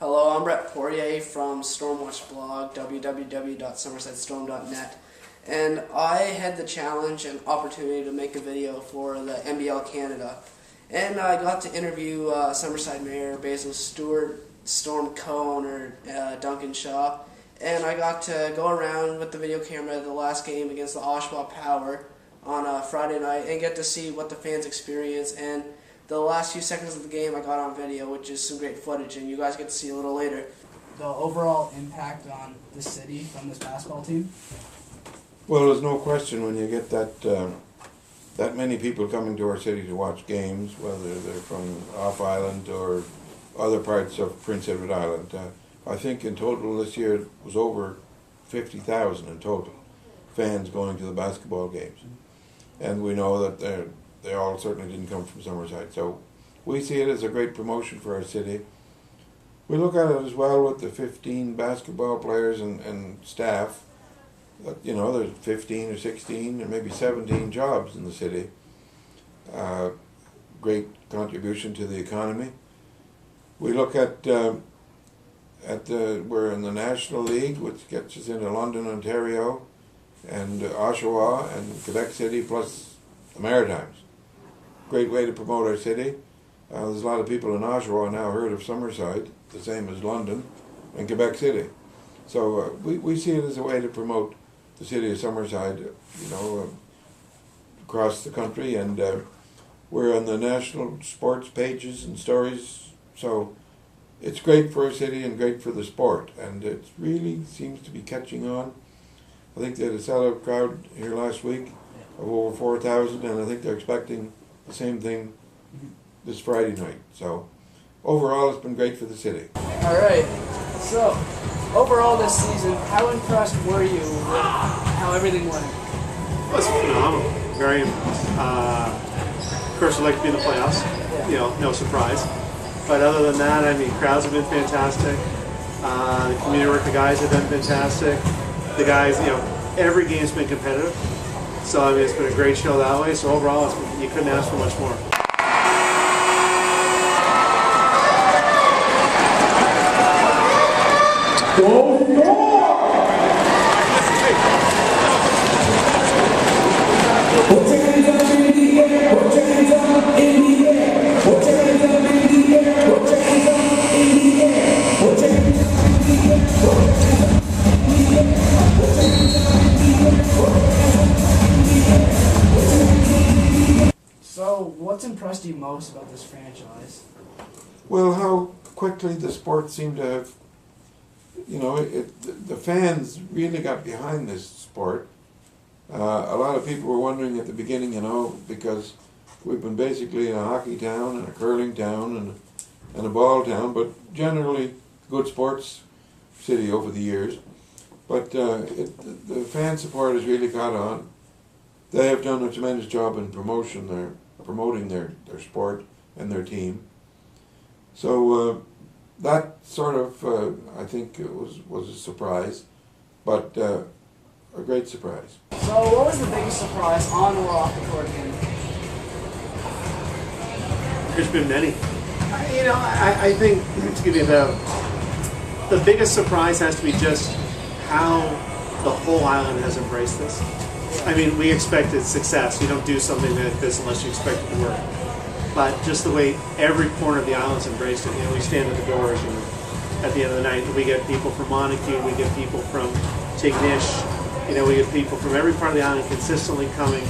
Hello, I'm Brett Poirier from Stormwatch blog, www.summersidestorm.net, and I had the challenge and opportunity to make a video for the NBL Canada, and I got to interview Summerside Mayor Basil Stewart, Storm Co-Owner Duncan Shaw, and I got to go around with the video camera at the last game against the Oshawa Power on a Friday night and get to see what the fans experience, and the last few seconds of the game I got on video, which is some great footage, and you guys get to see a little later. The overall impact on the city from this basketball team? Well, there's no question when you get that many people coming to our city to watch games, whether they're from off island or other parts of Prince Edward Island. I think in total this year it was over 50,000 in total fans going to the basketball games, and we know that they all certainly didn't come from Summerside. So we see it as a great promotion for our city. We look at it as well with the 15 basketball players and staff. You know, there's 15 or 16 or maybe 17 jobs in the city. Great contribution to the economy. We look at we're in the National League, which gets us into London, Ontario, and Oshawa and Quebec City, plus the Maritimes. Great way to promote our city. There's a lot of people in Oshawa now heard of Summerside, the same as London and Quebec City. So we see it as a way to promote the city of Summerside, you know, across the country, and we're on the national sports pages and stories. So it's great for our city and great for the sport, and it really seems to be catching on. I think they had a sellout crowd here last week of over 4,000, and I think they're expecting the same thing this Friday night. So overall it's been great for the city. Alright, so overall this season, how impressed were you with how everything went? It was phenomenal. Very impressed. Of course, I'd like to be in the playoffs. Yeah. You know, no surprise. But other than that, I mean, crowds have been fantastic. The community work, the guys have been fantastic. The guys, you know, every game's been competitive. So I mean, it's been a great show that way. So overall, you couldn't ask for much more. So what's impressed you most about this franchise? Well, how quickly the sport seemed to have, you know, the fans really got behind this sport. A lot of people were wondering at the beginning, you know, because we've been basically a hockey town and a curling town and a ball town, but generally good sports city over the years. But the fan support has really caught on. They have done a tremendous job in promoting their sport and their team. So that sort of, I think, was a surprise, but a great surprise. So what was the biggest surprise on or off the court game? There's been many. You know, I think, to give you the biggest surprise has to be just how the whole island has embraced this. I mean, we expected success. You don't do something like this unless you expect it to work. But just the way every corner of the island's embraced it. You know, we stand at the doors, and at the end of the night, we get people from Montague, we get people from Tignish, you know, we get people from every part of the island consistently coming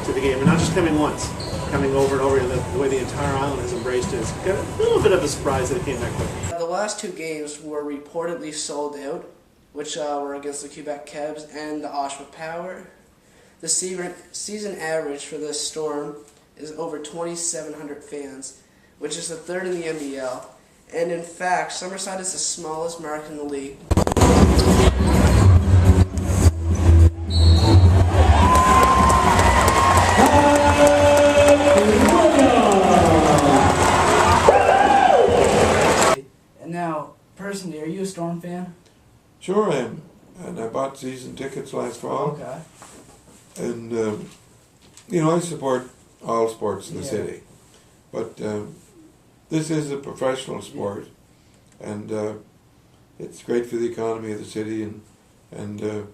to the game, and not just coming once, coming over and over. The way the entire island has embraced it, it's got a little bit of a surprise that it came that quickly. The last two games were reportedly sold out, which were against the Quebec Cavs and the Oshawa Power. The season average for this Storm is over 2,700 fans, which is the third in the NBL. And in fact, Summerside is the smallest market in the league. And now, personally, are you a Storm fan? Sure I am, and I bought season tickets last fall. Okay. And, you know, I support all sports in the city. But this is a professional sport, and it's great for the economy of the city, and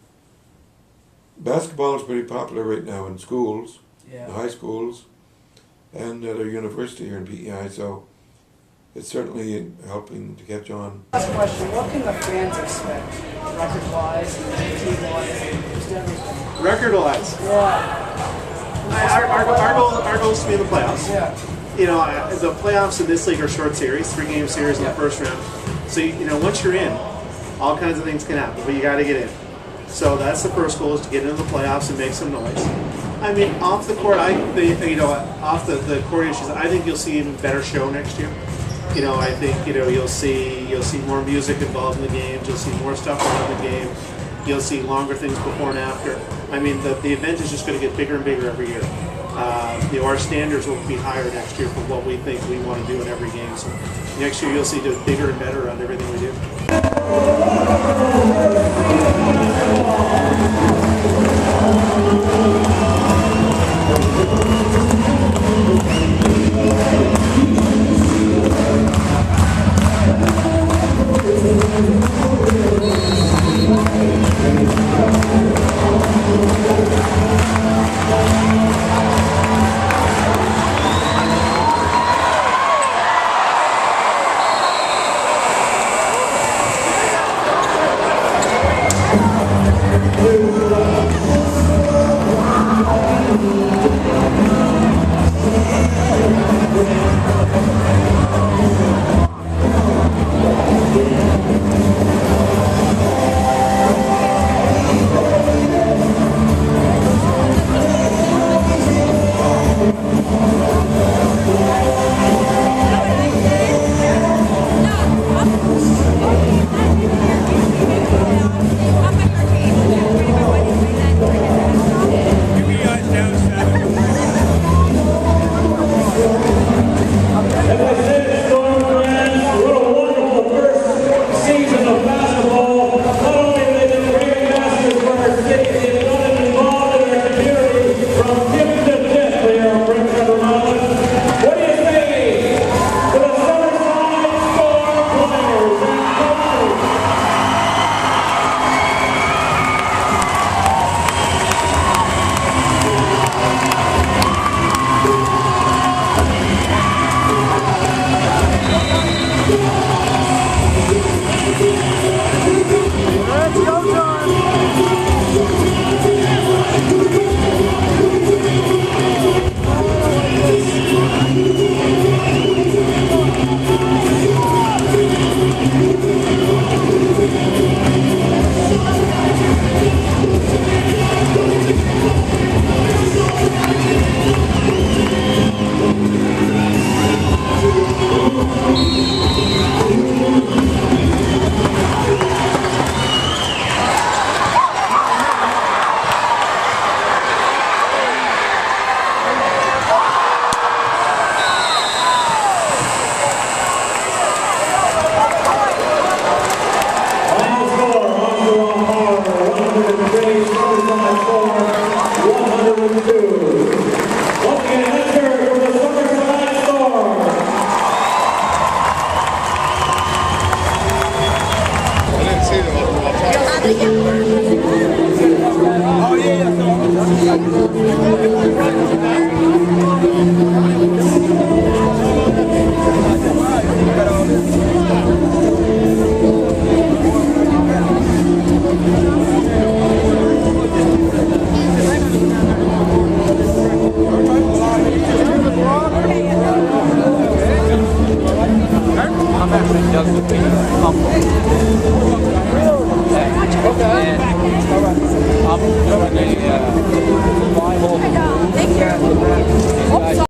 basketball is pretty popular right now in schools, in high schools, and at our university here in PEI, so it's certainly helping to catch on. Last question, what can the fans expect, record-wise, team-wise, just everything? Record-wise, Yeah. our goal is to be in the playoffs. Yeah. You know, the playoffs in this league are short series, 3-game series in the first round. So, you know, once you're in, all kinds of things can happen, but you got to get in. So that's the first goal, is to get into the playoffs and make some noise. I mean, off the court, off the court issues, I think you'll see an even better show next year. You know, I think, you know, you'll see more music involved in the games. You'll see more stuff around the game. You'll see longer things before and after. I mean, the event is just going to get bigger and bigger every year. You know, our standards will be higher next year for what we think we want to do in every game. So next year you'll see do bigger and better on everything we do. Thank you.